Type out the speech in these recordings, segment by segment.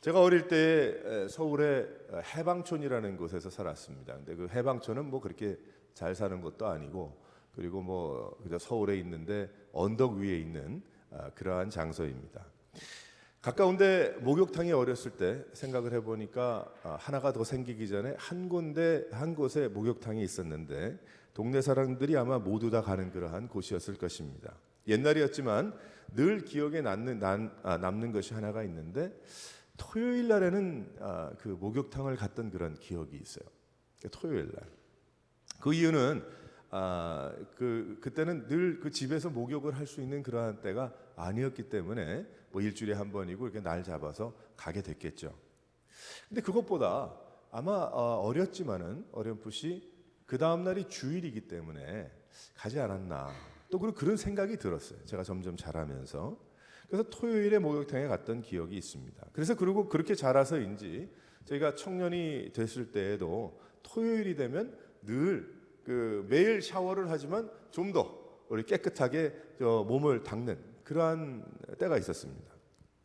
제가 어릴 때 서울의 해방촌이라는 곳에서 살았습니다. 근데 그 해방촌은 뭐 그렇게 잘 사는 것도 아니고, 그리고 뭐 그저 서울에 있는데 언덕 위에 있는 그러한 장소입니다. 가까운데 목욕탕이 어렸을 때 생각을 해보니까 하나가 더 생기기 전에 한 곳에 목욕탕이 있었는데 동네 사람들이 아마 모두 다 가는 그러한 곳이었을 것입니다. 옛날이었지만 늘 기억에 남는 것이 하나가 있는데, 토요일 날에는 그 목욕탕을 갔던 그런 기억이 있어요. 토요일 날. 그 이유는 그때는 늘 그 집에서 목욕을 할 수 있는 그러한 때가 아니었기 때문에 뭐 일주일에 한 번이고 이렇게 날 잡아서 가게 됐겠죠. 근데 그것보다 아마 어렸지만은 어렴풋이 그 다음 날이 주일이기 때문에 가지 않았나, 또 그런 생각이 들었어요. 제가 점점 자라면서. 그래서 토요일에 목욕탕에 갔던 기억이 있습니다. 그래서 그리고 그렇게 자라서인지 저희가 청년이 됐을 때에도 토요일이 되면 늘 매일 샤워를 하지만 좀 더 우리 깨끗하게 몸을 닦는 그러한 때가 있었습니다.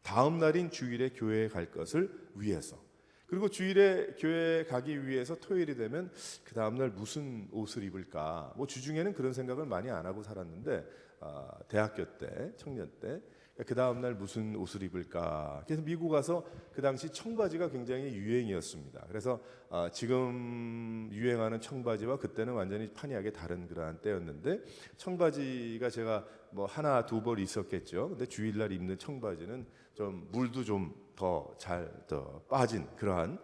다음 날인 주일에 교회에 갈 것을 위해서. 그리고 주일에 교회에 가기 위해서 토요일이 되면 그 다음 날 무슨 옷을 입을까? 뭐 주중에는 그런 생각을 많이 안 하고 살았는데 대학교 때, 청년 때 그 다음 날 무슨 옷을 입을까? 그래서 미국 가서 그 당시 청바지가 굉장히 유행이었습니다. 그래서 지금 유행하는 청바지와 그때는 완전히 판이하게 다른 그러한 때였는데, 청바지가 제가 뭐 하나 두 벌 있었겠죠. 근데 주일날 입는 청바지는 좀 물도 좀 더 빠진 그러한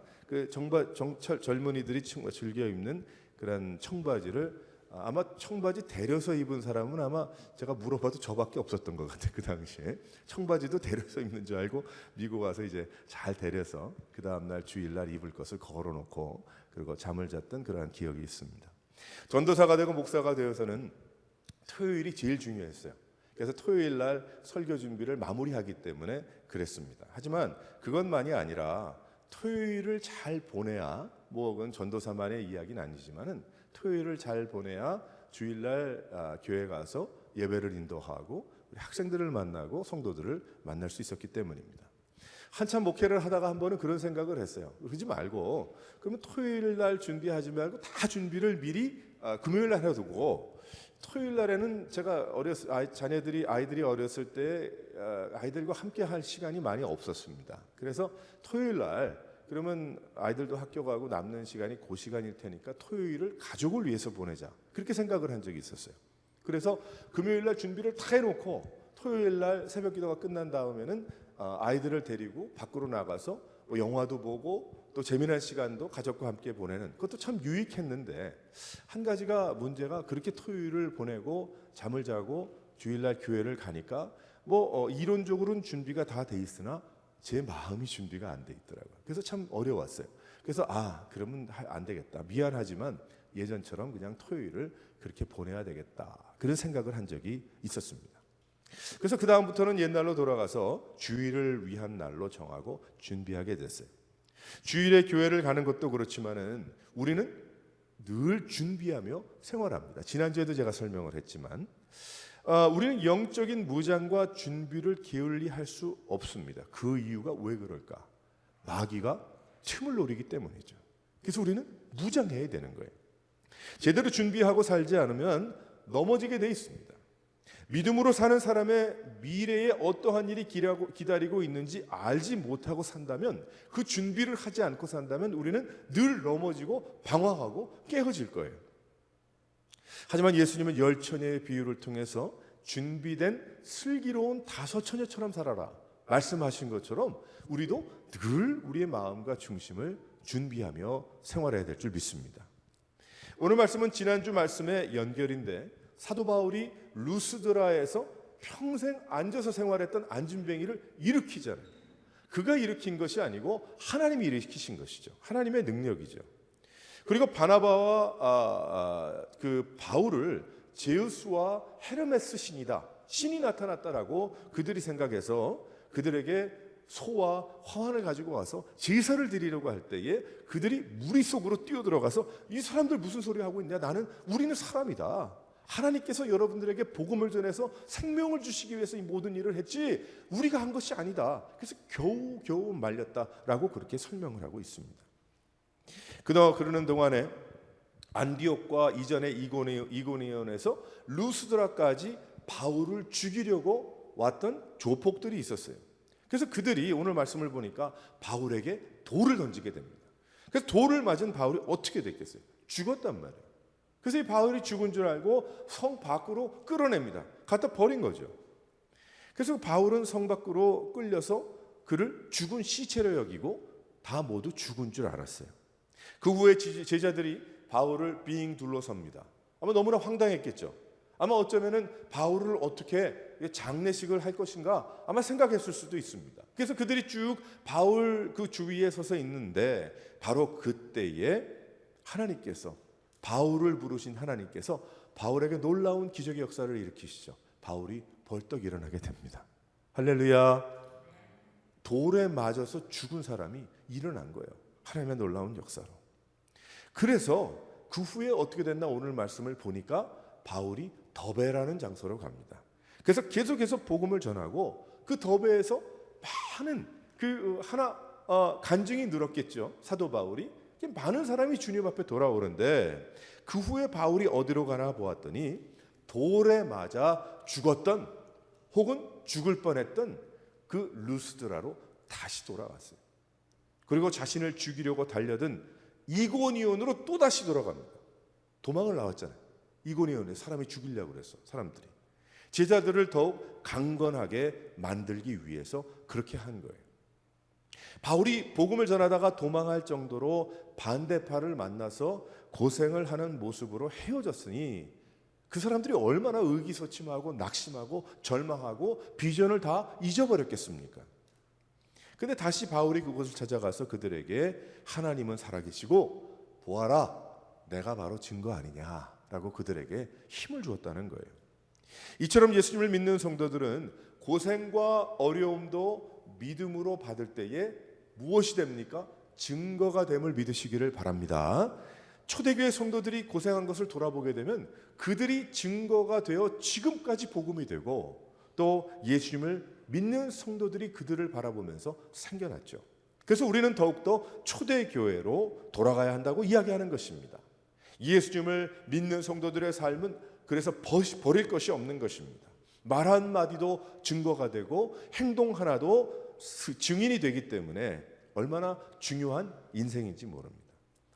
젊은이들이 즐겨 입는 그런 청바지를, 아마 청바지 데려서 입은 사람은 아마 제가 물어봐도 저밖에 없었던 것 같아요. 그 당시에 청바지도 데려서 입는 줄 알고 미국 와서 이제 잘 데려서 그 다음날 주일날 입을 것을 걸어놓고 그리고 잠을 잤던 그러한 기억이 있습니다. 전도사가 되고 목사가 되어서는 토요일이 제일 중요했어요. 그래서 토요일날 설교 준비를 마무리하기 때문에 그랬습니다. 하지만 그것만이 아니라 토요일을 잘 보내야, 뭐 그건 전도사만의 이야기는 아니지만은 토요일을 잘 보내야 주일날 교회 가서 예배를 인도하고 학생들을 만나고 성도들을 만날 수 있었기 때문입니다. 한참 목회를 하다가 한 번은 그런 생각을 했어요. 그러지 말고 그러면 토요일 날 준비하지 말고 다 준비를 미리 금요일 날 해두고, 토요일 날에는 제가 아이들이 어렸을 때 아이들과 함께 할 시간이 많이 없었습니다. 그래서 토요일 날 그러면 아이들도 학교 가고 남는 시간이 그 시간일 테니까 토요일을 가족을 위해서 보내자, 그렇게 생각을 한 적이 있었어요. 그래서 금요일 날 준비를 다 해놓고 토요일 날 새벽 기도가 끝난 다음에는 아이들을 데리고 밖으로 나가서 뭐 영화도 보고 또 재미난 시간도 가족과 함께 보내는, 그것도 참 유익했는데, 한 가지가 문제가, 그렇게 토요일을 보내고 잠을 자고 주일날 교회를 가니까 뭐 이론적으로는 준비가 다 돼 있으나 제 마음이 준비가 안 돼 있더라고요. 그래서 참 어려웠어요. 그래서 그러면 안 되겠다. 미안하지만 예전처럼 그냥 토요일을 그렇게 보내야 되겠다. 그런 생각을 한 적이 있었습니다. 그래서 그 다음부터는 옛날로 돌아가서 주일을 위한 날로 정하고 준비하게 됐어요. 주일에 교회를 가는 것도 그렇지만은 우리는 늘 준비하며 생활합니다. 지난주에도 제가 설명을 했지만 우리는 영적인 무장과 준비를 게을리할 수 없습니다. 그 이유가 왜 그럴까? 마귀가 틈을 노리기 때문이죠. 그래서 우리는 무장해야 되는 거예요. 제대로 준비하고 살지 않으면 넘어지게 돼 있습니다. 믿음으로 사는 사람의 미래에 어떠한 일이 기다리고 있는지 알지 못하고 산다면, 그 준비를 하지 않고 산다면 우리는 늘 넘어지고 방황하고 깨어질 거예요. 하지만 예수님은 10처녀의 비유를 통해서 준비된 슬기로운 5처녀처럼 살아라 말씀하신 것처럼 우리도 늘 우리의 마음과 중심을 준비하며 생활해야 될 줄 믿습니다. 오늘 말씀은 지난주 말씀의 연결인데, 사도 바울이 루스드라에서 평생 앉아서 생활했던 안진뱅이를 일으키잖아요. 그가 일으킨 것이 아니고 하나님이 일으키신 것이죠. 하나님의 능력이죠. 그리고 바나바와 그 바울을 제우스와 헤르메스 신이 나타났다라고 그들이 생각해서 그들에게 소와 화환을 가지고 와서 제사를 드리려고 할 때에 그들이 무리 속으로 뛰어들어가서 이 사람들 무슨 소리 하고 있냐, 우리는 사람이다, 하나님께서 여러분들에게 복음을 전해서 생명을 주시기 위해서 이 모든 일을 했지 우리가 한 것이 아니다. 그래서 겨우 말렸다라고 그렇게 설명을 하고 있습니다. 그러는 동안에 안디옥과 이전에 이고니온에서 루스드라까지 바울을 죽이려고 왔던 조폭들이 있었어요. 그래서 그들이 오늘 말씀을 보니까 바울에게 돌을 던지게 됩니다. 그래서 돌을 맞은 바울이 어떻게 됐겠어요? 죽었단 말이에요. 그래서 이 바울이 죽은 줄 알고 성 밖으로 끌어냅니다. 갖다 버린 거죠. 그래서 바울은 성 밖으로 끌려서 그를 죽은 시체로 여기고 다 모두 죽은 줄 알았어요. 그 후에 제자들이 바울을 빙 둘러섭니다. 아마 너무나 황당했겠죠. 아마 어쩌면은 바울을 어떻게 장례식을 할 것인가 아마 생각했을 수도 있습니다. 그래서 그들이 쭉 바울 그 주위에 서서 있는데 바로 그때에 하나님께서 바울을 부르신 하나님께서 바울에게 놀라운 기적의 역사를 일으키시죠. 바울이 벌떡 일어나게 됩니다. 할렐루야. 돌에 맞아서 죽은 사람이 일어난 거예요. 하나님의 놀라운 역사로. 그래서 그 후에 어떻게 됐나 오늘 말씀을 보니까 바울이 더베라는 장소로 갑니다. 그래서 계속해서 복음을 전하고 그 더베에서 많은 간증이 늘었겠죠. 사도 바울이 많은 사람이 주님 앞에 돌아오는데 그 후에 바울이 어디로 가나 보았더니 돌에 맞아 죽었던 혹은 죽을 뻔했던 그 루스드라로 다시 돌아왔어요. 그리고 자신을 죽이려고 달려든 이고니온으로 또 다시 돌아갑니다. 도망을 나왔잖아요. 이고니온에 사람이 죽이려고 그랬어. 사람들이 제자들을 더욱 강건하게 만들기 위해서 그렇게 한 거예요. 바울이 복음을 전하다가 도망할 정도로 반대파를 만나서 고생을 하는 모습으로 헤어졌으니 그 사람들이 얼마나 의기소침하고 낙심하고 절망하고 비전을 다 잊어버렸겠습니까? 근데 다시 바울이 그곳을 찾아가서 그들에게 하나님은 살아계시고 보아라 내가 바로 증거 아니냐라고 그들에게 힘을 주었다는 거예요. 이처럼 예수님을 믿는 성도들은 고생과 어려움도 믿음으로 받을 때에 무엇이 됩니까? 증거가 됨을 믿으시기를 바랍니다. 초대교회 성도들이 고생한 것을 돌아보게 되면 그들이 증거가 되어 지금까지 복음이 되고 또 예수님을 믿는 성도들이 그들을 바라보면서 생겨났죠. 그래서 우리는 더욱더 초대교회로 돌아가야 한다고 이야기하는 것입니다. 예수님을 믿는 성도들의 삶은 그래서 버릴 것이 없는 것입니다. 말 한마디도 증거가 되고 행동 하나도 증인이 되기 때문에 얼마나 중요한 인생인지 모릅니다.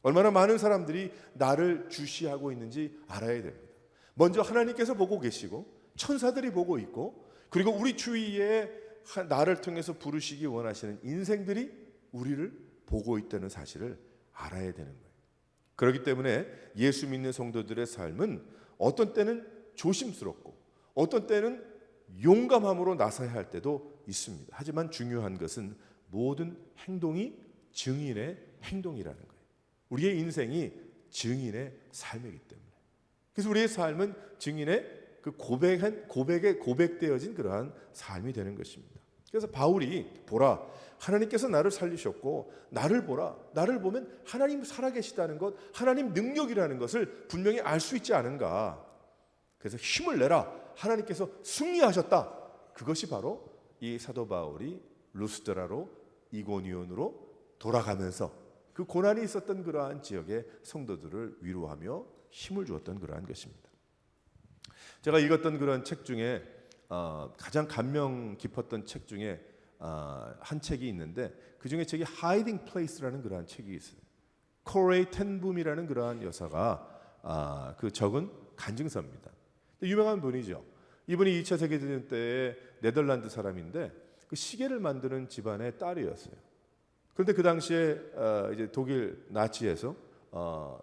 얼마나 많은 사람들이 나를 주시하고 있는지 알아야 됩니다. 먼저 하나님께서 보고 계시고 천사들이 보고 있고 그리고 우리 주위에 나를 통해서 부르시기 원하시는 인생들이 우리를 보고 있다는 사실을 알아야 되는 거예요. 그렇기 때문에 예수 믿는 성도들의 삶은 어떤 때는 조심스럽고 어떤 때는 용감함으로 나서야 할 때도 있습니다. 하지만 중요한 것은 모든 행동이 증인의 행동이라는 거예요. 우리의 인생이 증인의 삶이기 때문에. 그래서 우리의 삶은 증인의 그 고백에 고백되어진 그러한 삶이 되는 것입니다. 그래서 바울이 보라 하나님께서 나를 살리셨고 나를 보라 나를 보면 하나님 살아계시다는 것 하나님 능력이라는 것을 분명히 알 수 있지 않은가. 그래서 힘을 내라 하나님께서 승리하셨다. 그것이 바로 이 사도 바울이 루스드라로 이고니온으로 돌아가면서 그 고난이 있었던 그러한 지역의 성도들을 위로하며 힘을 주었던 그러한 것입니다. 제가 읽었던 그런 책 중에 가장 감명 깊었던 책 중에 한 책이 있는데 그 중에 책이 Hiding Place라는 그러한 책이 있어요. 코레이 텐붐이라는 그러한 여사가 그 적은 간증서입니다. 유명한 분이죠. 이분이 2차 세계대전 때의 네덜란드 사람인데 그 시계를 만드는 집안의 딸이었어요. 그런데 그 당시에 이제 독일 나치에서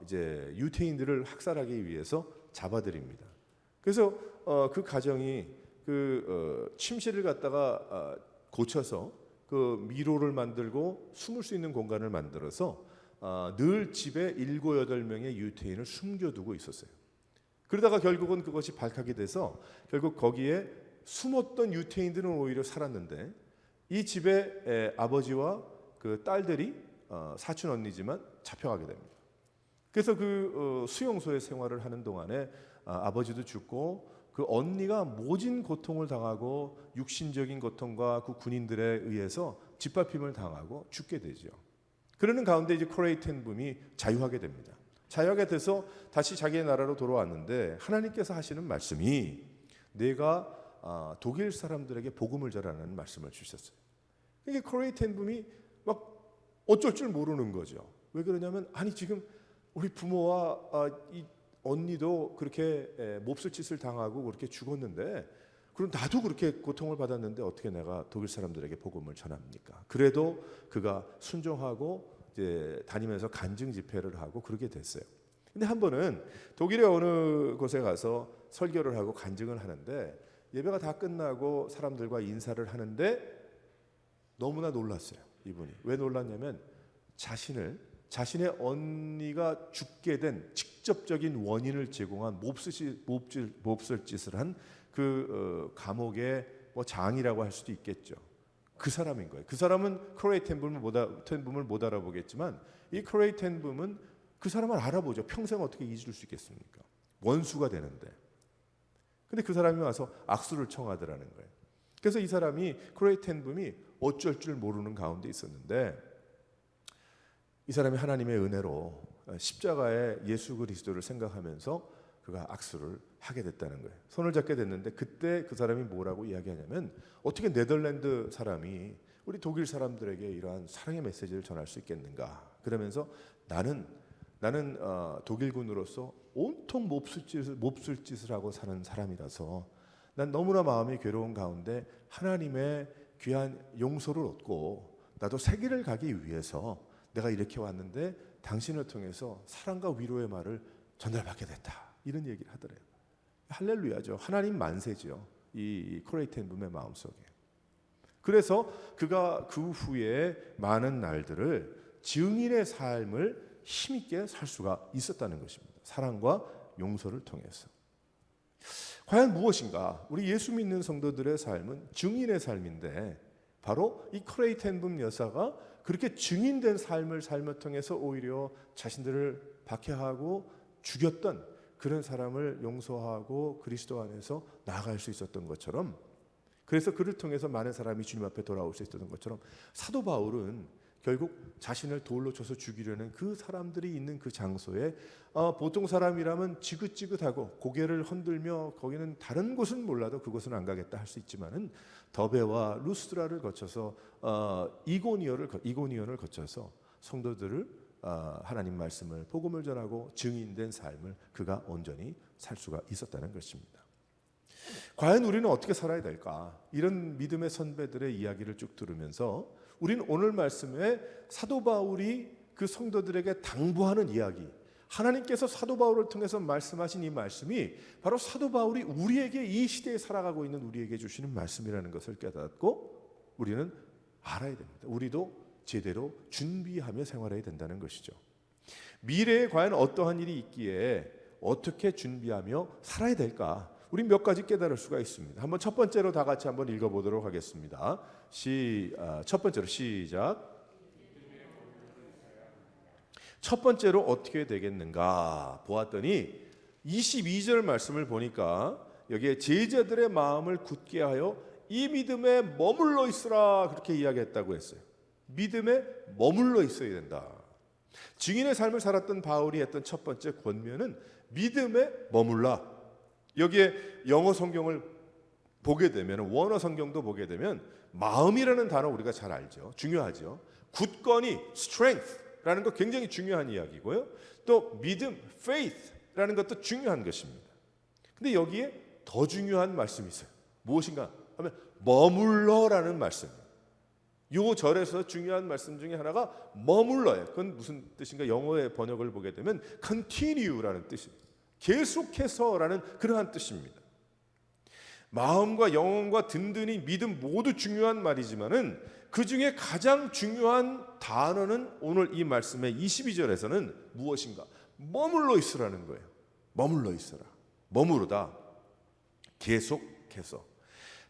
이제 유태인들을 학살하기 위해서 잡아들입니다. 그래서 그 가정이 그 침실을 갖다가 고쳐서 그 미로를 만들고 숨을 수 있는 공간을 만들어서 늘 집에 7, 8명의 유태인을 숨겨두고 있었어요. 그러다가 결국은 그것이 발각이 돼서 결국 거기에 숨었던 유태인들은 오히려 살았는데 이 집의 아버지와 그 딸들이 사촌 언니지만 잡혀가게 됩니다. 그래서 그 수용소의 생활을 하는 동안에 아버지도 죽고 그 언니가 모진 고통을 당하고 육신적인 고통과 그 군인들에 의해서 짓밟힘을 당하고 죽게 되죠. 그러는 가운데 이제 코레이 텐 붐이 자유하게 됩니다. 자유하게 돼서 다시 자기의 나라로 돌아왔는데 하나님께서 하시는 말씀이 내가 독일 사람들에게 복음을 전하는 말씀을 주셨어요. 이게 코레이 텐 붐이 막 어쩔 줄 모르는 거죠. 왜 그러냐면 아니 지금 우리 부모와 이 언니도 그렇게 몹쓸 짓을 당하고 그렇게 죽었는데 그럼 나도 그렇게 고통을 받았는데 어떻게 내가 독일 사람들에게 복음을 전합니까? 그래도 그가 순종하고 이제 다니면서 간증 집회를 하고 그러게 됐어요. 근데 한 번은 독일의 어느 곳에 가서 설교를 하고 간증을 하는데 예배가 다 끝나고 사람들과 인사를 하는데 너무나 놀랐어요. 이분이 왜 놀랐냐면 자신의 언니가 죽게 된 직접적인 원인을 제공한 몹쓸 짓을 한 그 감옥의 장이라고 할 수도 있겠죠. 그 사람인 거예요. 그 사람은 코레이 텐 붐을 못 알아보겠지만 이 코레이 텐 붐은 그 사람을 알아보죠. 평생 어떻게 잊을 수 있겠습니까? 원수가 되는데. 근데 그 사람이 와서 악수를 청하더라는 거예요. 그래서 이 사람이 코레이 텐 붐이 어쩔 줄 모르는 가운데 있었는데 이 사람이 하나님의 은혜로 십자가의 예수 그리스도를 생각하면서 그가 악수를 하게 됐다는 거예요. 손을 잡게 됐는데 그때 그 사람이 뭐라고 이야기하냐면 어떻게 네덜란드 사람이 우리 독일 사람들에게 이러한 사랑의 메시지를 전할 수 있겠는가? 그러면서 나는 독일군으로서 온통 몹쓸 짓을 하고 사는 사람이라서 난 너무나 마음이 괴로운 가운데 하나님의 귀한 용서를 얻고 나도 세계를 가기 위해서 내가 이렇게 왔는데 당신을 통해서 사랑과 위로의 말을 전달받게 됐다. 이런 얘기를 하더래요. 할렐루야죠. 하나님 만세죠. 이 코레이 텐 붐의 마음속에. 그래서 그가 그 후에 많은 날들을 증인의 삶을 힘있게 살 수가 있었다는 것입니다. 사랑과 용서를 통해서. 과연 무엇인가? 우리 예수 믿는 성도들의 삶은 증인의 삶인데 바로 이 코레이 텐 붐 여사가 그렇게 증인된 삶을 통해서 오히려 자신들을 박해하고 죽였던 그런 사람을 용서하고 그리스도 안에서 나아갈 수 있었던 것처럼 그래서 그를 통해서 많은 사람이 주님 앞에 돌아올 수 있었던 것처럼 사도 바울은 결국 자신을 돌로 쳐서 죽이려는 그 사람들이 있는 그 장소에 보통 사람이라면 지긋지긋하고 고개를 흔들며 거기는 다른 곳은 몰라도 그곳은 안 가겠다 할 수 있지만은 더베와 루스드라를 거쳐서 이고니온을 거쳐서 성도들을 하나님 말씀을 복음을 전하고 증인된 삶을 그가 온전히 살 수가 있었다는 것입니다. 과연 우리는 어떻게 살아야 될까? 이런 믿음의 선배들의 이야기를 쭉 들으면서 우리는 오늘 말씀에 사도 바울이 그 성도들에게 당부하는 이야기, 하나님께서 사도 바울을 통해서 말씀하신 이 말씀이 바로 사도 바울이 우리에게 이 시대에 살아가고 있는 우리에게 주시는 말씀이라는 것을 깨닫고 우리는 알아야 됩니다. 우리도 제대로 준비하며 생활해야 된다는 것이죠. 미래에 과연 어떠한 일이 있기에 어떻게 준비하며 살아야 될까? 우리 몇 가지 깨달을 수가 있습니다. 한번 첫 번째로 다 같이 한번 읽어보도록 하겠습니다. 첫 번째로 시작. 첫 번째로 어떻게 되겠는가 보았더니 22절 말씀을 보니까 여기에 제자들의 마음을 굳게 하여 이 믿음에 머물러 있으라 그렇게 이야기했다고 했어요. 믿음에 머물러 있어야 된다. 증인의 삶을 살았던 바울이 했던 첫 번째 권면은 믿음에 머물라. 여기에 영어 성경을 보게 되면 원어 성경도 보게 되면 마음이라는 단어 우리가 잘 알죠. 중요하죠. 굳건히 strength라는 거 굉장히 중요한 이야기고요. 또 믿음 faith라는 것도 중요한 것입니다. 근데 여기에 더 중요한 말씀이 있어요. 무엇인가 하면 머물러라는 말씀입니다. 요 절에서 중요한 말씀 중에 하나가 머물러요. 그건 무슨 뜻인가? 영어의 번역을 보게 되면 continue라는 뜻입니다. 계속해서라는 그러한 뜻입니다. 마음과 영혼과 든든히 믿음 모두 중요한 말이지만은 그 중에 가장 중요한 단어는 오늘 이 말씀의 22절에서는 무엇인가? 머물러 있으라는 거예요. 머물러 있어라. 머무르다. 계속해서.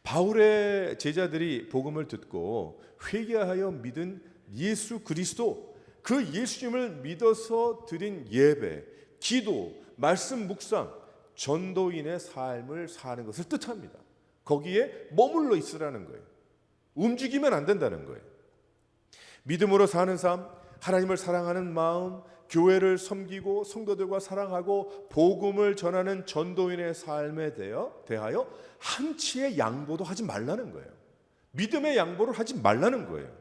바울의 제자들이 복음을 듣고 회개하여 믿은 예수 그리스도 그 예수님을 믿어서 드린 예배, 기도, 말씀 묵상, 전도인의 삶을 사는 것을 뜻합니다. 거기에 머물러 있으라는 거예요. 움직이면 안 된다는 거예요. 믿음으로 사는 삶, 하나님을 사랑하는 마음, 교회를 섬기고 성도들과 사랑하고 복음을 전하는 전도인의 삶에 대하여 한치의 양보도 하지 말라는 거예요. 믿음의 양보를 하지 말라는 거예요.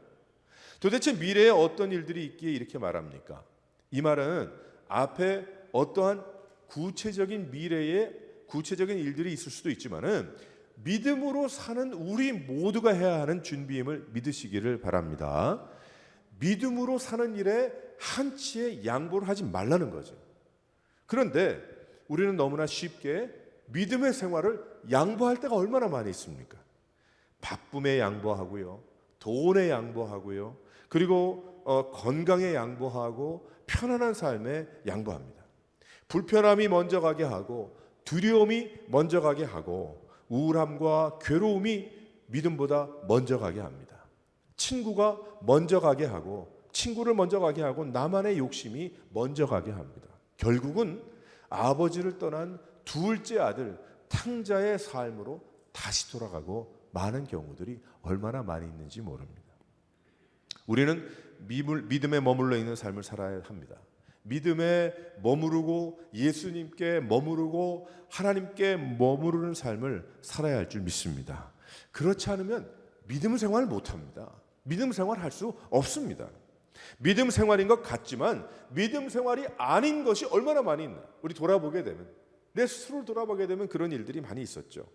도대체 미래에 어떤 일들이 있기에 이렇게 말합니까? 이 말은 앞에 어떠한 구체적인 미래에 구체적인 일들이 있을 수도 있지만은 믿음으로 사는 우리 모두가 해야 하는 준비임을 믿으시기를 바랍니다. 믿음으로 사는 일에 한치의 양보를 하지 말라는 거죠. 그런데 우리는 너무나 쉽게 믿음의 생활을 양보할 때가 얼마나 많이 있습니까? 바쁨에 양보하고요, 돈에 양보하고요, 그리고 건강에 양보하고 편안한 삶에 양보합니다. 불편함이 먼저 가게 하고 두려움이 먼저 가게 하고 우울함과 괴로움이 믿음보다 먼저 가게 합니다. 친구가 먼저 가게 하고 친구를 먼저 가게 하고 나만의 욕심이 먼저 가게 합니다. 결국은 아버지를 떠난 둘째 아들 탕자의 삶으로 다시 돌아가고 많은 경우들이 얼마나 많이 있는지 모릅니다. 우리는 믿음에 머물러 있는 삶을 살아야 합니다. 믿음에 머무르고 예수님께 머무르고 하나님께 머무르는 삶을 살아야 할 줄 믿습니다. 그렇지 않으면 믿음 생활을 못합니다. 믿음 생활을 할 수 없습니다. 믿음 생활인 것 같지만 믿음 생활이 아닌 것이 얼마나 많이 있나. 우리 돌아보게 되면, 내 스스로를 돌아보게 되면 그런 일들이 많이 있었죠.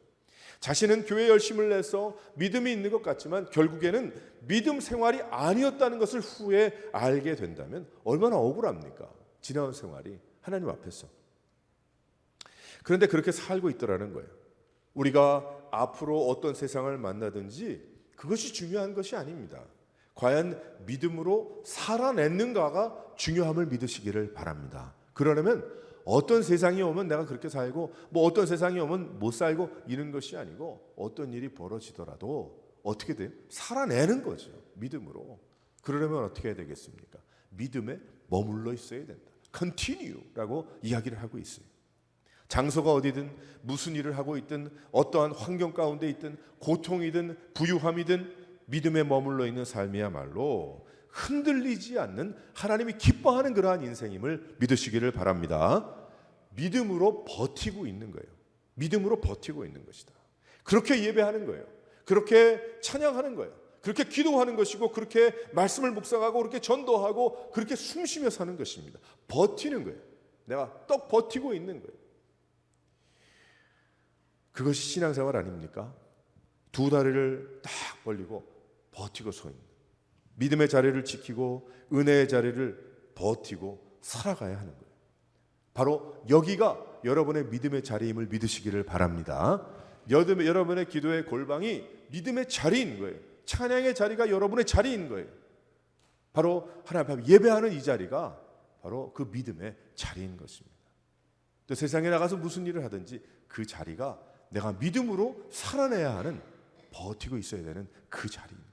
자신은 교회 열심을 내서 믿음이 있는 것 같지만 결국에는 믿음 생활이 아니었다는 것을 후에 알게 된다면 얼마나 억울합니까? 지나온 생활이 하나님 앞에서. 그런데 그렇게 살고 있더라는 거예요. 우리가 앞으로 어떤 세상을 만나든지 그것이 중요한 것이 아닙니다. 과연 믿음으로 살아냈는가가 중요함을 믿으시기를 바랍니다. 그러려면 어떤 세상이 오면 내가 그렇게 살고 어떤 세상이 오면 못 살고 이런 것이 아니고 어떤 일이 벌어지더라도 어떻게 돼요? 살아내는 거죠. 믿음으로. 그러려면 어떻게 해야 되겠습니까? 믿음에 머물러 있어야 된다. continue라고 이야기를 하고 있어요. 장소가 어디든 무슨 일을 하고 있든 어떠한 환경 가운데 있든 고통이든 부유함이든 믿음에 머물러 있는 삶이야말로 흔들리지 않는 하나님이 기뻐하는 그러한 인생임을 믿으시기를 바랍니다. 믿음으로 버티고 있는 거예요. 믿음으로 버티고 있는 것이다. 그렇게 예배하는 거예요. 그렇게 찬양하는 거예요. 그렇게 기도하는 것이고 그렇게 말씀을 묵상하고 그렇게 전도하고 그렇게 숨쉬며 사는 것입니다. 버티는 거예요. 내가 떡 버티고 있는 거예요. 그것이 신앙생활 아닙니까? 두 다리를 딱 벌리고 버티고 서 있는, 믿음의 자리를 지키고 은혜의 자리를 버티고 살아가야 하는 거예요. 바로 여기가 여러분의 믿음의 자리임을 믿으시기를 바랍니다. 여러분의 기도의 골방이 믿음의 자리인 거예요. 찬양의 자리가 여러분의 자리인 거예요. 바로 하나님 앞에 예배하는 이 자리가 바로 그 믿음의 자리인 것입니다. 또 세상에 나가서 무슨 일을 하든지 그 자리가 내가 믿음으로 살아내야 하는, 버티고 있어야 되는 그 자리인 거예요.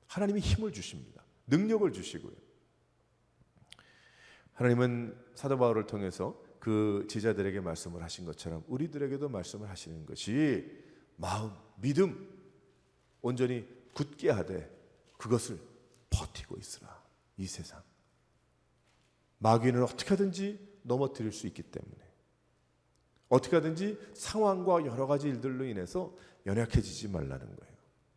하나님이 힘을 주십니다. 능력을 주시고요. 하나님은 사도 바울을 통해서 그 제자들에게 말씀을 하신 것처럼 우리들에게도 말씀을 하시는 것이 마음, 믿음 온전히 굳게 하되 그것을 버티고 있으라. 이 세상 마귀는 어떻게 하든지 넘어뜨릴 수 있기 때문에, 어떻게 하든지 상황과 여러 가지 일들로 인해서 연약해지지 말라는 거예요.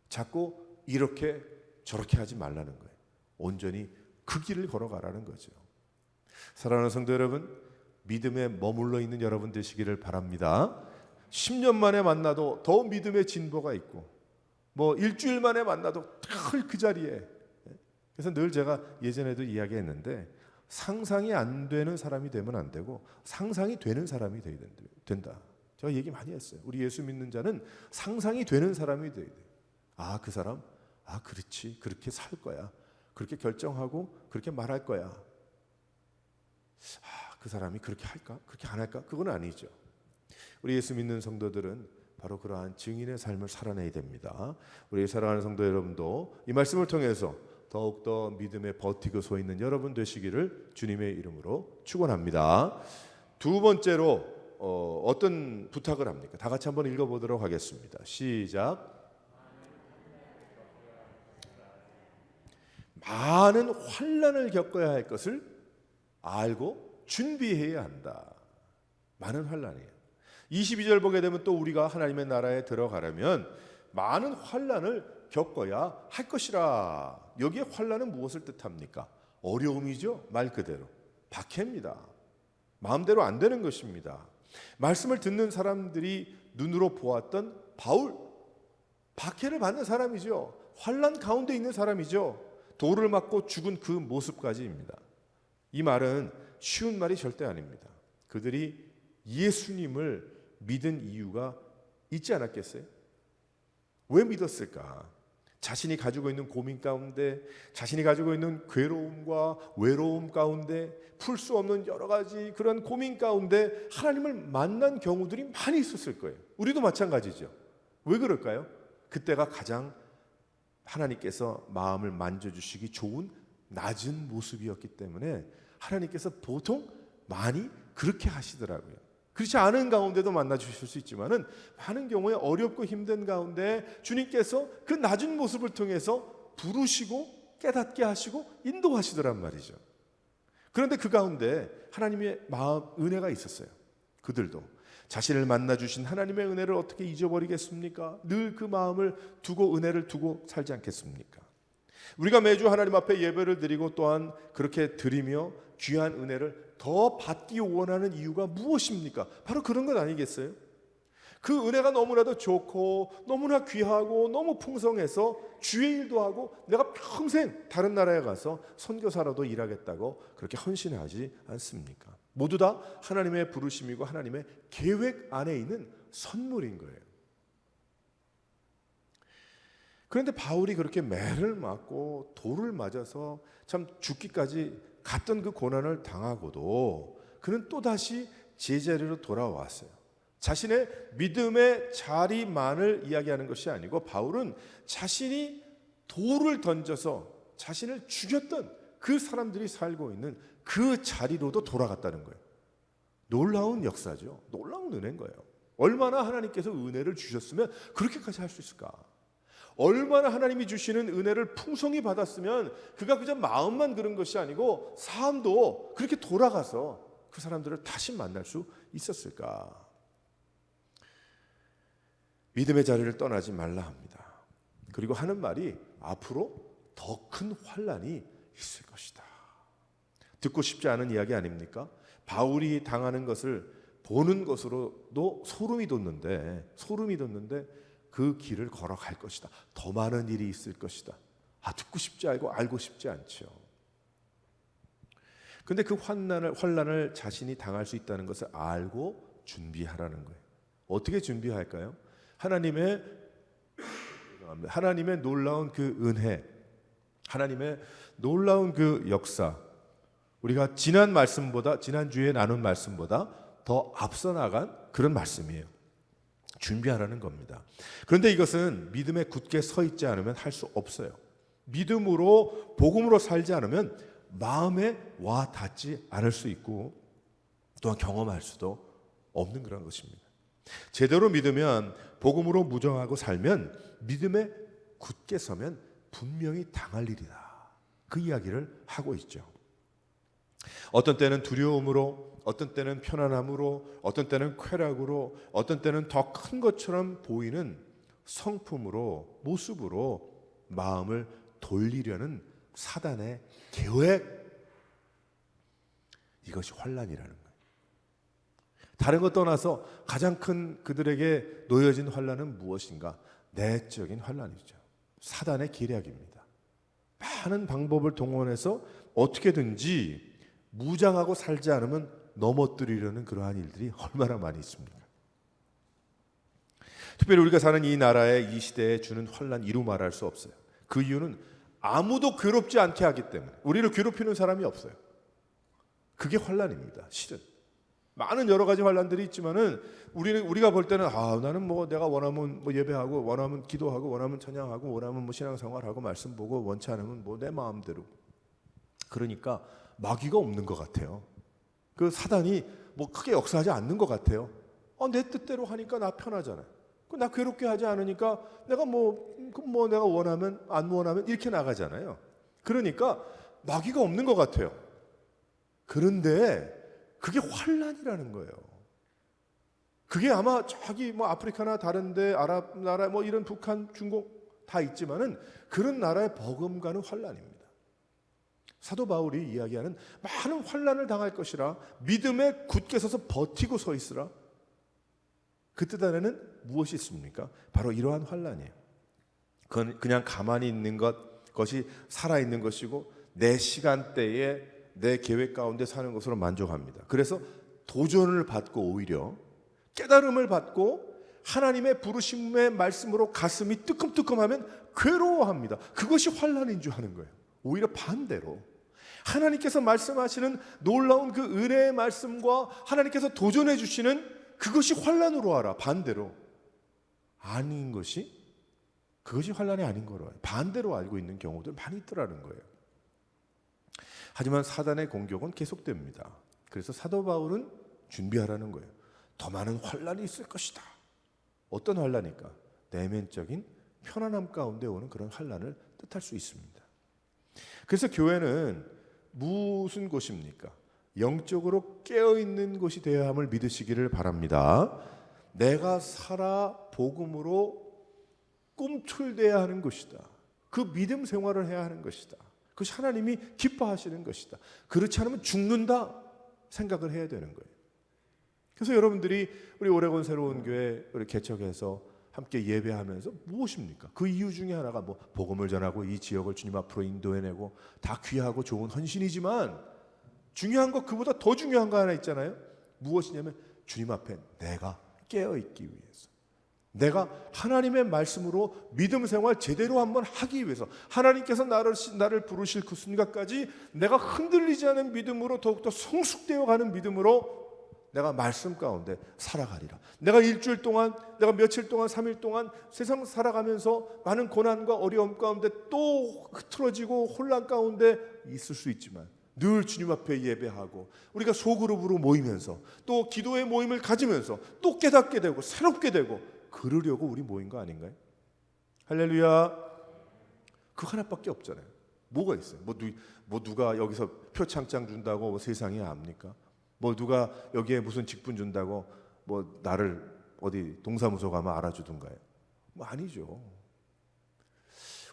자꾸 이렇게 저렇게 하지 말라는 거예요. 온전히 그 길을 걸어가라는 거죠. 사랑하는 성도 여러분, 믿음에 머물러 있는 여러분 되시기를 바랍니다. 10년 만에 만나도 더 믿음의 진보가 있고 일주일 만에 만나도 늘 그 자리에. 그래서 늘 제가 예전에도 이야기했는데 상상이 안 되는 사람이 되면 안 되고 상상이 되는 사람이 되어야 된다. 제가 얘기 많이 했어요. 우리 예수 믿는 자는 상상이 되는 사람이 되어야 돼요. 아, 그 사람? 아, 그렇지. 그렇게 살 거야. 그렇게 결정하고 그렇게 말할 거야. 아, 그 사람이 그렇게 할까? 그렇게 안 할까? 그건 아니죠. 우리 예수 믿는 성도들은 바로 그러한 증인의 삶을 살아내야 됩니다. 우리 사랑하는 성도 여러분도 이 말씀을 통해서 더욱더 믿음에 버티고 서 있는 여러분 되시기를 주님의 이름으로 축원합니다. 두 번째로 어떤 부탁을 합니까? 다 같이 한번 읽어보도록 하겠습니다. 시작. 많은 환난을 겪어야 할 것을 알고 준비해야 한다. 많은 환난이에요. 22절 보게 되면 또 우리가 하나님의 나라에 들어가려면 많은 환난을 겪어야 할 것이라. 여기에 환난은 무엇을 뜻합니까? 어려움이죠. 말 그대로 박해입니다. 마음대로 안 되는 것입니다. 말씀을 듣는 사람들이 눈으로 보았던 바울, 박해를 받는 사람이죠. 환난 가운데 있는 사람이죠. 돌을 맞고 죽은 그 모습까지입니다. 이 말은 쉬운 말이 절대 아닙니다. 그들이 예수님을 믿은 이유가 있지 않았겠어요? 왜 믿었을까? 자신이 가지고 있는 고민 가운데, 자신이 가지고 있는 괴로움과 외로움 가운데, 풀 수 없는 여러 가지 그런 고민 가운데 하나님을 만난 경우들이 많이 있었을 거예요. 우리도 마찬가지죠. 왜 그럴까요? 그때가 가장 하나님께서 마음을 만져주시기 좋은 낮은 모습이었기 때문에 하나님께서 보통 많이 그렇게 하시더라고요. 그렇지 않은 가운데도 만나주실 수 있지만은 많은 경우에 어렵고 힘든 가운데 주님께서 그 낮은 모습을 통해서 부르시고 깨닫게 하시고 인도하시더란 말이죠. 그런데 그 가운데 하나님의 마음 은혜가 있었어요. 그들도 자신을 만나주신 하나님의 은혜를 어떻게 잊어버리겠습니까? 늘 그 마음을 두고 은혜를 두고 살지 않겠습니까? 우리가 매주 하나님 앞에 예배를 드리고 또한 그렇게 드리며 귀한 은혜를 더 받기 원하는 이유가 무엇입니까? 바로 그런 것 아니겠어요? 그 은혜가 너무나도 좋고 너무나 귀하고 너무 풍성해서 주의 일도 하고 내가 평생 다른 나라에 가서 선교사라도 일하겠다고 그렇게 헌신하지 않습니까? 모두 다 하나님의 부르심이고 하나님의 계획 안에 있는 선물인 거예요. 그런데 바울이 그렇게 매를 맞고 돌을 맞아서 참 죽기까지 갔던 그 고난을 당하고도 그는 또다시 제자리로 돌아왔어요. 자신의 믿음의 자리만을 이야기하는 것이 아니고 바울은 자신이 돌을 던져서 자신을 죽였던 그 사람들이 살고 있는 그 자리로도 돌아갔다는 거예요. 놀라운 역사죠. 놀라운 은혜인 거예요. 얼마나 하나님께서 은혜를 주셨으면 그렇게까지 할 수 있을까? 얼마나 하나님이 주시는 은혜를 풍성히 받았으면 그가 그저 마음만 그런 것이 아니고 삶도 그렇게 돌아가서 그 사람들을 다시 만날 수 있었을까? 믿음의 자리를 떠나지 말라 합니다. 그리고 하는 말이 앞으로 더 큰 환난이 있을 것이다. 듣고 싶지 않은 이야기 아닙니까? 바울이 당하는 것을 보는 것으로도 소름이 돋는데 그 길을 걸어갈 것이다. 더 많은 일이 있을 것이다. 듣고 싶지 알고 싶지 않죠. 그런데 그 환난을 자신이 당할 수 있다는 것을 알고 준비하라는 거예요. 어떻게 준비할까요? 하나님의 놀라운 그 은혜, 하나님의 놀라운 그 역사, 우리가 지난주에 나눈 말씀보다 더 앞서 나간 그런 말씀이에요. 준비하라는 겁니다. 그런데 이것은 믿음에 굳게 서 있지 않으면 할 수 없어요. 믿음으로 복음으로 살지 않으면 마음에 와 닿지 않을 수 있고 또한 경험할 수도 없는 그런 것입니다. 제대로 믿으면 복음으로 무정하고 살면 믿음에 굳게 서면 분명히 당할 일이다. 그 이야기를 하고 있죠. 어떤 때는 두려움으로, 어떤 때는 편안함으로, 어떤 때는 쾌락으로, 어떤 때는 더 큰 것처럼 보이는 성품으로, 모습으로 마음을 돌리려는 사단의 계획, 이것이 환난이라는 거예요. 다른 것 떠나서 가장 큰 그들에게 놓여진 환난은 무엇인가? 내적인 환난이죠. 사단의 계략입니다. 많은 방법을 동원해서 어떻게든지 무장하고 살지 않으면 넘어뜨리려는 그러한 일들이 얼마나 많이 있습니까? 특별히 우리가 사는 이 나라에 이 시대에 주는 환난 이루 말할 수 없어요. 그 이유는 아무도 괴롭지 않게 하기 때문에. 우리를 괴롭히는 사람이 없어요. 그게 환난입니다. 실은 많은 여러 가지 환란들이 있지만은 우리가 볼 때는 나는 뭐 내가 원하면 뭐 예배하고 원하면 기도하고 원하면 찬양하고 원하면 뭐 신앙생활하고 말씀 보고 원치 않으면 뭐 내 마음대로. 그러니까 마귀가 없는 것 같아요. 그 사단이 뭐 크게 역사하지 않는 것 같아요. 내 뜻대로 하니까 나 편하잖아요. 나 괴롭게 하지 않으니까 내가 내가 원하면 안 원하면 이렇게 나가잖아요. 그러니까 마귀가 없는 것 같아요. 그런데 그게 환란이라는 거예요. 그게 아마 저기 뭐 아프리카나 다른데 아랍 나라 뭐 이런 북한, 중국 다 있지만은 그런 나라에 버금가는 환란입니다. 사도 바울이 이야기하는 많은 환란을 당할 것이라 믿음에 굳게 서서 버티고 서 있으라. 그 뜻 안에는 무엇이 있습니까? 바로 이러한 환란이에요. 그건 그냥 가만히 있는 것이 살아있는 것이고 내 시간대에 내 계획 가운데 사는 것으로 만족합니다. 그래서 도전을 받고 오히려 깨달음을 받고 하나님의 부르심의 말씀으로 가슴이 뜨끔뜨끔하면 괴로워합니다. 그것이 환란인 줄 아는 거예요. 오히려 반대로 하나님께서 말씀하시는 놀라운 그 은혜의 말씀과 하나님께서 도전해 주시는 그것이 환란으로 알아. 반대로 아닌 것이 그것이 환란이 아닌 거로 반대로 알고 있는 경우들 많이 있더라는 거예요. 하지만 사단의 공격은 계속됩니다. 그래서 사도 바울은 준비하라는 거예요. 더 많은 환란이 있을 것이다. 어떤 환란일까? 내면적인 편안함 가운데 오는 그런 환란을 뜻할 수 있습니다. 그래서 교회는 무슨 곳입니까? 영적으로 깨어있는 곳이 되어야 함을 믿으시기를 바랍니다. 내가 살아 복음으로 꿈틀대야 하는 것이다. 그 믿음 생활을 해야 하는 것이다. 그것이 하나님이 기뻐하시는 것이다. 그렇지 않으면 죽는다 생각을 해야 되는 거예요. 그래서 여러분들이 우리 오레곤 새로운 교회 우리 개척해서 함께 예배하면서 무엇입니까? 그 이유 중에 하나가 뭐 복음을 전하고 이 지역을 주님 앞으로 인도해내고 다 귀하고 좋은 헌신이지만 중요한 거 그보다 더 중요한 거 하나 있잖아요. 무엇이냐면 주님 앞에 내가 깨어있기 위해서, 내가 하나님의 말씀으로 믿음 생활 제대로 한번 하기 위해서, 하나님께서 나를 부르실 그 순간까지 내가 흔들리지 않은 믿음으로 더욱더 성숙되어 가는 믿음으로 내가 말씀 가운데 살아가리라. 내가 일주일 동안, 내가 며칠 동안, 3일 동안 세상 살아가면서 많은 고난과 어려움 가운데 또 흐트러지고 혼란 가운데 있을 수 있지만 늘 주님 앞에 예배하고 우리가 소그룹으로 모이면서 또 기도의 모임을 가지면서 또 깨닫게 되고 새롭게 되고 그러려고 우리 모인 거 아닌가요? 할렐루야. 그 하나밖에 없잖아요. 뭐가 있어요? 뭐 누가 여기서 표창장 준다고 뭐 세상이 압니까? 뭐 누가 여기에 무슨 직분 준다고 뭐 나를 어디 동사무소 가면 알아주던가요? 뭐 아니죠.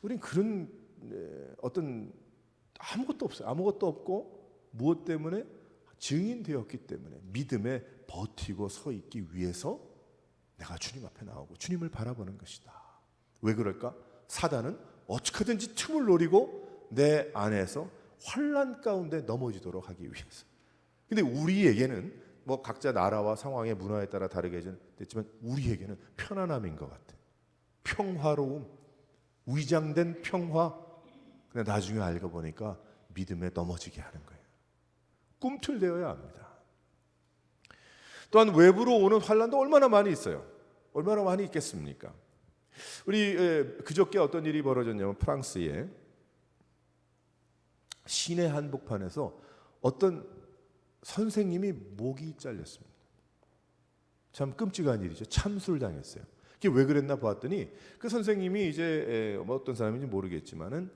우린 그런 어떤 아무것도 없어요. 아무것도 없고 무엇 때문에? 증인되었기 때문에 믿음에 버티고 서 있기 위해서 내가 주님 앞에 나오고 주님을 바라보는 것이다. 왜 그럴까? 사단은 어떻게든지 틈을 노리고 내 안에서 환난 가운데 넘어지도록 하기 위해서. 근데 우리에게는 뭐 각자 나라와 상황의 문화에 따라 다르게 됐지만 우리에게는 편안함인 것 같아요. 평화로움, 위장된 평화. 근데 나중에 알고 보니까 믿음에 넘어지게 하는 거예요. 꿈틀대어야 합니다. 또한 외부로 오는 환난도 얼마나 많이 있어요. 얼마나 많이 있겠습니까? 우리 그저께 어떤 일이 벌어졌냐면 프랑스의 시내 한복판에서 어떤 선생님이 목이 잘렸습니다. 참 끔찍한 일이죠. 참수를 당했어요. 그게 왜 그랬나 봤더니 그 선생님이 이제 뭐 어떤 사람인지 모르겠지만은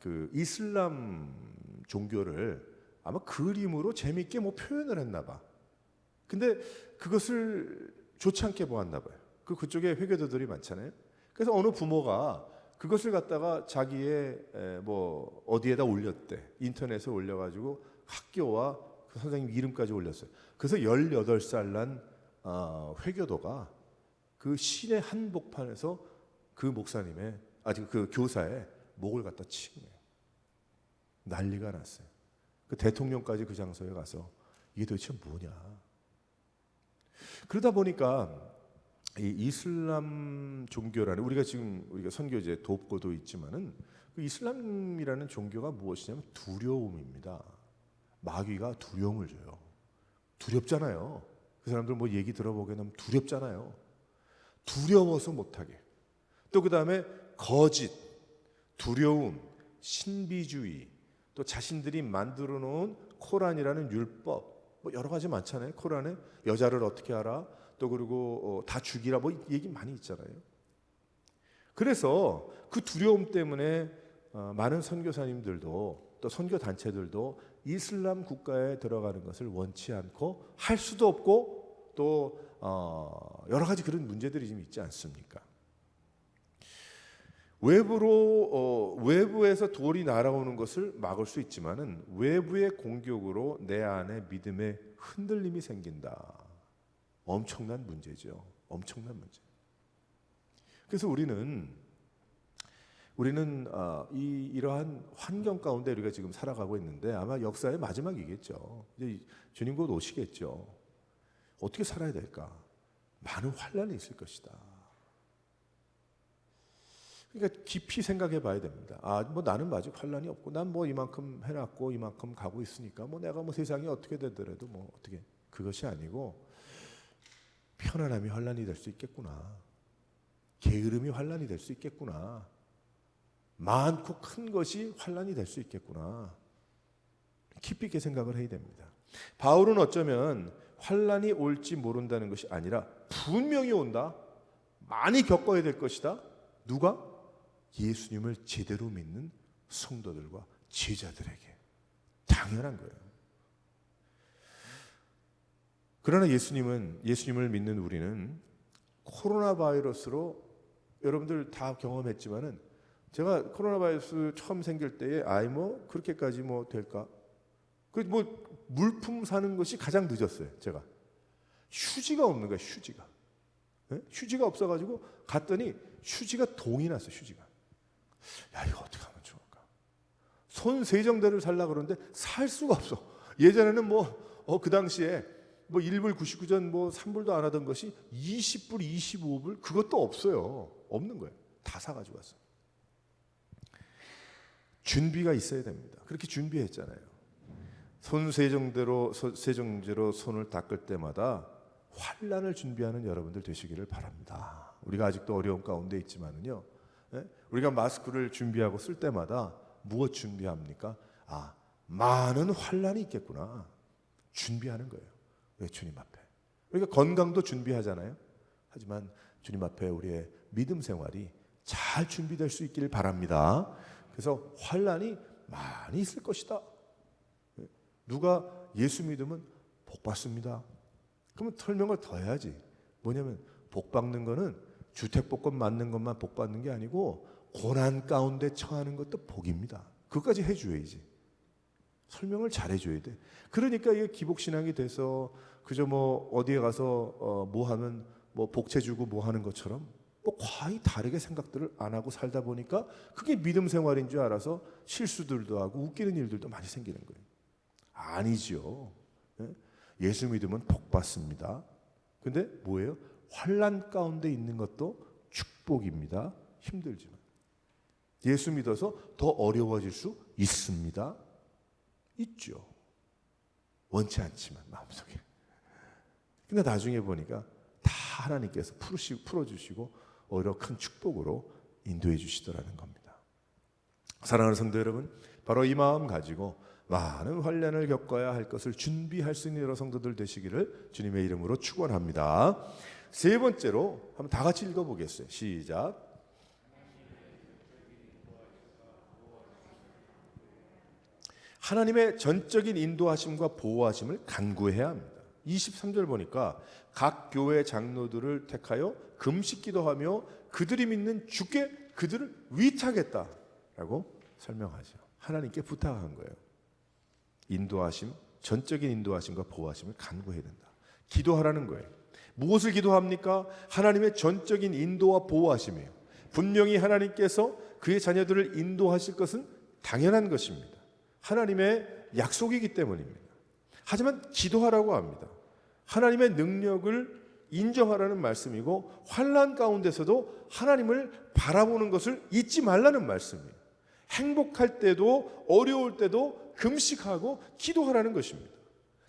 그 이슬람 종교를 아마 그림으로 재미있게 뭐 표현을 했나 봐. 근데 그것을 좋지 않게 보았나 봐요. 그쪽에 회교도들이 많잖아요. 그래서 어느 부모가 그것을 갖다가 자기의 뭐 어디에다 올렸대. 인터넷에 올려가지고 학교와 그 선생님 이름까지 올렸어요. 그래서 18살 난 회교도가 그 시내 한복판에서 그 목사님의 그 교사의 목을 갖다 친 거예요. 난리가 났어요. 그 대통령까지 그 장소에 가서 이게 도대체 뭐냐. 그러다 보니까 이 이슬람 종교라는 우리가 선교제 돕고도 있지만은 그 이슬람이라는 종교가 무엇이냐면 두려움입니다. 마귀가 두려움을 줘요. 두렵잖아요. 그 사람들 뭐 얘기 들어보게 되면 두렵잖아요. 두려워서 못하게. 또 그 다음에 거짓, 두려움, 신비주의, 또 자신들이 만들어 놓은 코란이라는 율법, 뭐 여러 가지 많잖아요. 코란에 여자를 어떻게 하라, 또 그리고 다 죽이라, 뭐 얘기 많이 있잖아요. 그래서 그 두려움 때문에 많은 선교사님들도 또 선교 단체들도 이슬람 국가에 들어가는 것을 원치 않고 할 수도 없고 또 여러 가지 그런 문제들이 좀 있지 않습니까? 외부에서 돌이 날아오는 것을 막을 수 있지만은 외부의 공격으로 내 안에 믿음의 흔들림이 생긴다. 엄청난 문제죠. 엄청난 문제. 그래서 우리는 이러한 환경 가운데 우리가 지금 살아가고 있는데 아마 역사의 마지막이겠죠. 이제 주님 곧 오시겠죠. 어떻게 살아야 될까? 많은 환난이 있을 것이다. 그러니까 깊이 생각해 봐야 됩니다. 뭐 나는 아직 환난이 없고 난 뭐 이만큼 해놨고 이만큼 가고 있으니까 뭐 내가 뭐 세상이 어떻게 되더라도 뭐 어떻게, 그것이 아니고 편안함이 환난이 될 수 있겠구나. 게으름이 환난이 될 수 있겠구나. 많고 큰 것이 환난이 될 수 있겠구나. 깊이 있게 생각을 해야 됩니다. 바울은 어쩌면 환난이 올지 모른다는 것이 아니라 분명히 온다. 많이 겪어야 될 것이다. 누가? 예수님을 제대로 믿는 성도들과 제자들에게. 당연한 거예요. 그러나 예수님을 믿는 우리는 코로나 바이러스로, 여러분들 다 경험했지만은 제가 코로나 바이러스 처음 생길 때에 뭐 그렇게까지 뭐 될까? 그 뭐 물품 사는 것이 가장 늦었어요. 제가 휴지가 없는 거야. 휴지가. 네? 휴지가 없어가지고 갔더니 휴지가 동이 났어. 휴지가. 야, 이거 어떻게 하면 좋을까? 손 세정대를 살라 그러는데 살 수가 없어. 예전에는 그 당시에 뭐 1불 99전 뭐 3불도 안 하던 것이 20불 25불 그것도 없어요. 없는 거예요. 다 사가지고 왔어. 준비가 있어야 됩니다. 그렇게 준비했잖아요. 손 세정제로 손을 닦을 때마다 환난을 준비하는 여러분들 되시기를 바랍니다. 우리가 아직도 어려운 가운데 있지만은요. 우리가 마스크를 준비하고 쓸 때마다 무엇 준비합니까? 많은 환난이 있겠구나. 준비하는 거예요. 왜? 주님 앞에. 그러니까 건강도 준비하잖아요. 하지만 주님 앞에 우리의 믿음 생활이 잘 준비될 수 있기를 바랍니다. 그래서 환난이 많이 있을 것이다. 누가 예수 믿으면 복 받습니다. 그러면 설명을 더 해야지. 뭐냐면 복 받는 거는 주택복권 맞는 것만 복 받는 게 아니고 고난 가운데 처하는 것도 복입니다. 그것까지 해줘야지. 설명을 잘 해줘야 돼. 그러니까 이게 기복신앙이 돼서 그저 뭐 어디에 가서 뭐 하면 뭐 복채 주고 뭐 하는 것처럼 뭐 거의 다르게 생각들을 안 하고 살다 보니까 그게 믿음 생활인 줄 알아서 실수들도 하고 웃기는 일들도 많이 생기는 거예요. 아니죠. 예수 믿으면 복 받습니다. 근데 뭐예요? 환난 가운데 있는 것도 축복입니다. 힘들지만. 예수 믿어서 더 어려워질 수 있습니다. 있죠. 원치 않지만 마음속에. 근데 나중에 보니까 다 하나님께서 풀어주시고 오히려 큰 축복으로 인도해 주시더라는 겁니다. 사랑하는 성도 여러분, 바로 이 마음 가지고 많은 환난을 겪어야 할 것을 준비할 수 있는 여러 성도들 되시기를 주님의 이름으로 축원합니다. 세 번째로 한번 다 같이 읽어보겠어요. 시작. 하나님의 전적인 인도하심과 보호하심을 간구해야 합니다. 23절 보니까 각 교회 장로들을 택하여 금식기도하며 그들이 믿는 주께 그들을 위탁했다라고 설명하죠. 하나님께 부탁한 거예요. 인도하심, 전적인 인도하심과 보호하심을 간구해야 된다. 기도하라는 거예요. 무엇을 기도합니까? 하나님의 전적인 인도와 보호하심이에요. 분명히 하나님께서 그의 자녀들을 인도하실 것은 당연한 것입니다. 하나님의 약속이기 때문입니다. 하지만 기도하라고 합니다. 하나님의 능력을 인정하라는 말씀이고 환난 가운데서도 하나님을 바라보는 것을 잊지 말라는 말씀이에요. 행복할 때도 어려울 때도 금식하고 기도하라는 것입니다.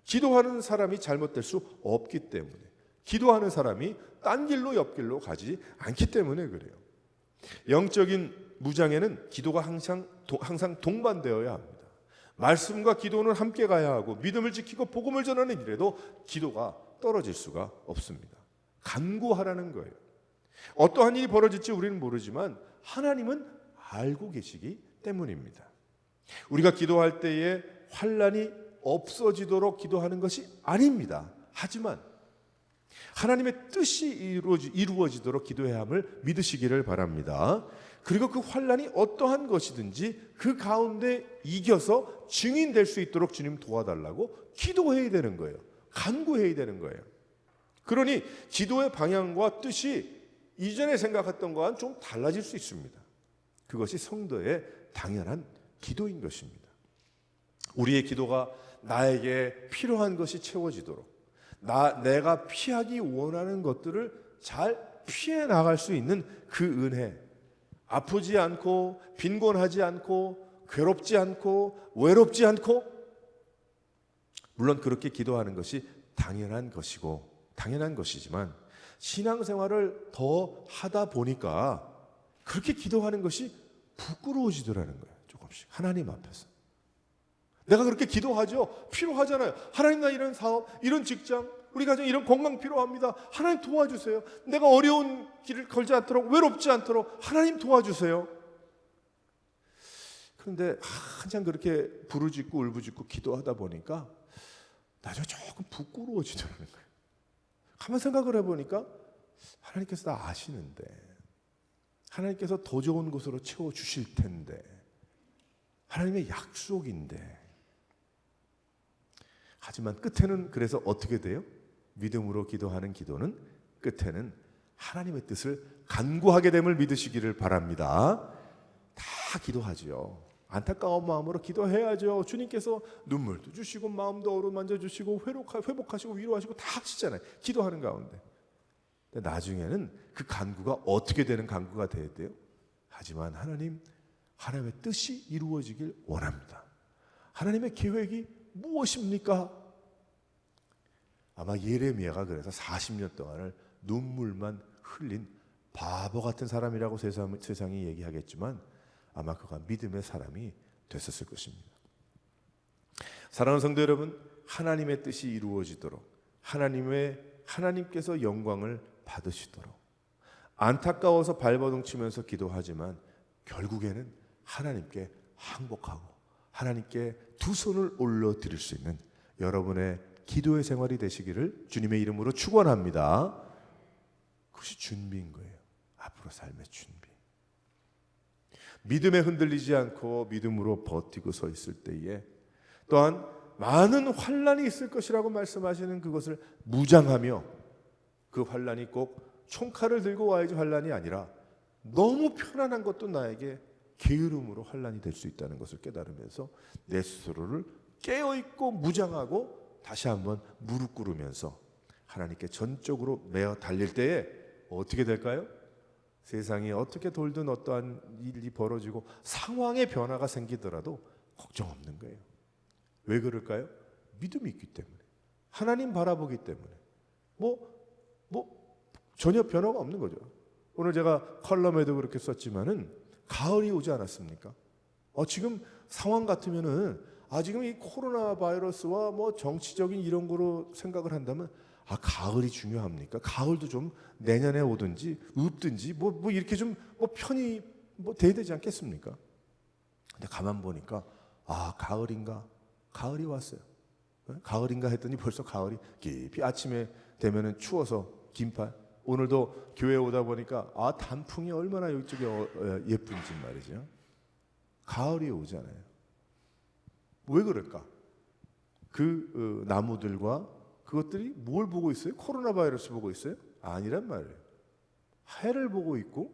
기도하는 사람이 잘못될 수 없기 때문에, 기도하는 사람이 딴 길로 옆길로 가지 않기 때문에 그래요. 영적인 무장에는 기도가 항상 동반되어야 합니다. 말씀과 기도는 함께 가야 하고 믿음을 지키고 복음을 전하는 일에도 기도가 떨어질 수가 없습니다. 간구하라는 거예요. 어떠한 일이 벌어질지 우리는 모르지만 하나님은 알고 계시기 때문입니다. 우리가 기도할 때에 환난이 없어지도록 기도하는 것이 아닙니다. 하지만 하나님의 뜻이 이루어지도록 기도해야 함을 믿으시기를 바랍니다. 그리고 그 환난이 어떠한 것이든지 그 가운데 이겨서 증인될 수 있도록 주님 도와달라고 기도해야 되는 거예요. 간구해야 되는 거예요. 그러니 기도의 방향과 뜻이 이전에 생각했던 것과는 좀 달라질 수 있습니다. 그것이 성도의 당연한 기도인 것입니다. 우리의 기도가 나에게 필요한 것이 채워지도록, 내가 피하기 원하는 것들을 잘 피해 나갈 수 있는 그 은혜, 아프지 않고 빈곤하지 않고 괴롭지 않고 외롭지 않고, 물론 그렇게 기도하는 것이 당연한 것이지만 신앙생활을 더 하다 보니까 그렇게 기도하는 것이 부끄러워지더라는 거예요. 조금씩 하나님 앞에서 내가 그렇게 기도하죠. 필요하잖아요. 하나님, 나 이런 사업, 이런 직장, 우리 가정 이런 건강 필요합니다. 하나님 도와주세요. 내가 어려운 길을 걸지 않도록, 외롭지 않도록 하나님 도와주세요. 그런데 한참 그렇게 부르짖고 울부짖고 기도하다 보니까 나중에 조금 부끄러워지더라는 거예요. 가만 생각을 해보니까 하나님께서 나 아시는데, 하나님께서 더 좋은 곳으로 채워주실 텐데, 하나님의 약속인데, 하지만 끝에는 그래서 어떻게 돼요? 믿음으로 기도하는 기도는 끝에는 하나님의 뜻을 간구하게 됨을 믿으시기를 바랍니다. 다 기도하죠. 안타까운 마음으로 기도해야죠. 주님께서 눈물도 주시고 마음도 어루만져 주시고 회복하시고 위로하시고 다 하시잖아요. 기도하는 가운데. 근데 나중에는 그 간구가 어떻게 되는 간구가 돼야 돼요? 하지만 하나님의 뜻이 이루어지길 원합니다. 하나님의 계획이 무엇입니까? 아마 예레미야가 그래서 40년 동안을 눈물만 흘린 바보 같은 사람이라고 세상이 얘기하겠지만 아마 그가 믿음의 사람이 됐었을 것입니다. 사랑하는 성도 여러분, 하나님의 뜻이 이루어지도록, 하나님께서 영광을 받으시도록, 안타까워서 발버둥 치면서 기도하지만 결국에는 하나님께 항복하고 하나님께 두 손을 올려드릴 수 있는 여러분의 기도의 생활이 되시기를 주님의 이름으로 축원합니다. 그것이 준비인 거예요. 앞으로 삶의 준비. 믿음에 흔들리지 않고 믿음으로 버티고 서 있을 때에 또한 많은 환난이 있을 것이라고 말씀하시는 그것을 무장하며, 그 환난이 꼭 총칼을 들고 와야지 환난이 아니라 너무 편안한 것도 나에게 게으름으로 환난이 될 수 있다는 것을 깨달으면서 내 스스로를 깨어있고 무장하고 다시 한번 무릎 꿇으면서 하나님께 전적으로 매어 달릴 때에 어떻게 될까요? 세상이 어떻게 돌든 어떠한 일이 벌어지고 상황의 변화가 생기더라도 걱정 없는 거예요. 왜 그럴까요? 믿음이 있기 때문에, 하나님 바라보기 때문에 전혀 변화가 없는 거죠. 오늘 제가 컬럼에도 그렇게 썼지만은 가을이 오지 않았습니까? 지금 상황 같으면은 지금 이 코로나 바이러스와 정치적인 이런 거로 생각을 한다면 가을이 중요합니까? 가을도 좀 내년에 오든지 없든지 이렇게 좀 편히 돼야 되지 않겠습니까? 근데 가만 보니까 가을인가? 가을이 왔어요. 가을인가 했더니 벌써 가을이 깊이, 아침에 되면은 추워서 긴팔. 오늘도 교회에 오다 보니까 단풍이 얼마나 이쪽에 예쁜지 말이죠. 가을이 오잖아요. 왜 그럴까? 그 나무들과 그것들이 뭘 보고 있어요? 코로나 바이러스 보고 있어요? 아니란 말이에요. 해를 보고 있고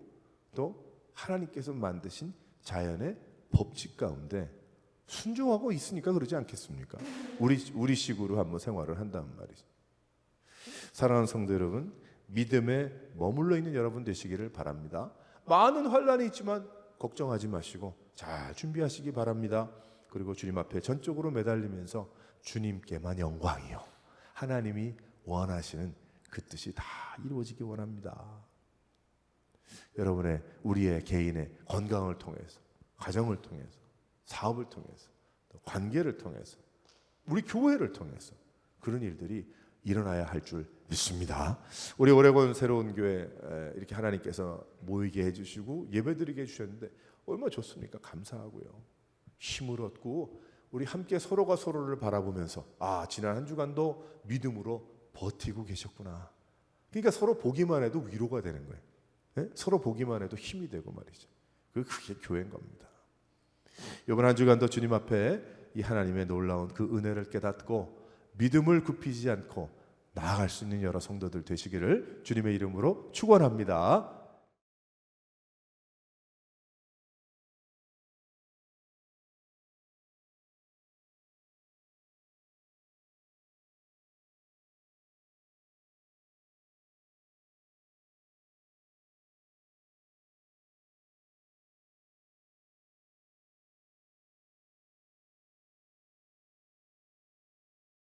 또 하나님께서 만드신 자연의 법칙 가운데 순종하고 있으니까 그러지 않겠습니까? 우리 식으로 한번 생활을 한다는 말이죠. 사랑하는 성도 여러분, 믿음에 머물러 있는 여러분 되시기를 바랍니다. 많은 환난이 있지만 걱정하지 마시고 잘 준비하시기 바랍니다. 그리고 주님 앞에 전적으로 매달리면서 주님께만 영광이요. 하나님이 원하시는 그 뜻이 다 이루어지기 원합니다. 여러분의 우리의 개인의 건강을 통해서, 가정을 통해서, 사업을 통해서, 관계를 통해서, 우리 교회를 통해서 그런 일들이 일어나야 할 줄 믿습니다. 우리 오레곤 새로운 교회 이렇게 하나님께서 모이게 해주시고 예배드리게 해주셨는데 얼마나 좋습니까? 감사하고요. 힘을 얻고 우리 함께 서로가 서로를 바라보면서 지난 한 주간도 믿음으로 버티고 계셨구나. 그러니까 서로 보기만 해도 위로가 되는 거예요. 네? 서로 보기만 해도 힘이 되고 말이죠. 그게 교회인 겁니다. 이번 한 주간도 주님 앞에 이 하나님의 놀라운 그 은혜를 깨닫고 믿음을 굽히지 않고 나아갈 수 있는 여러 성도들 되시기를 주님의 이름으로 축원합니다.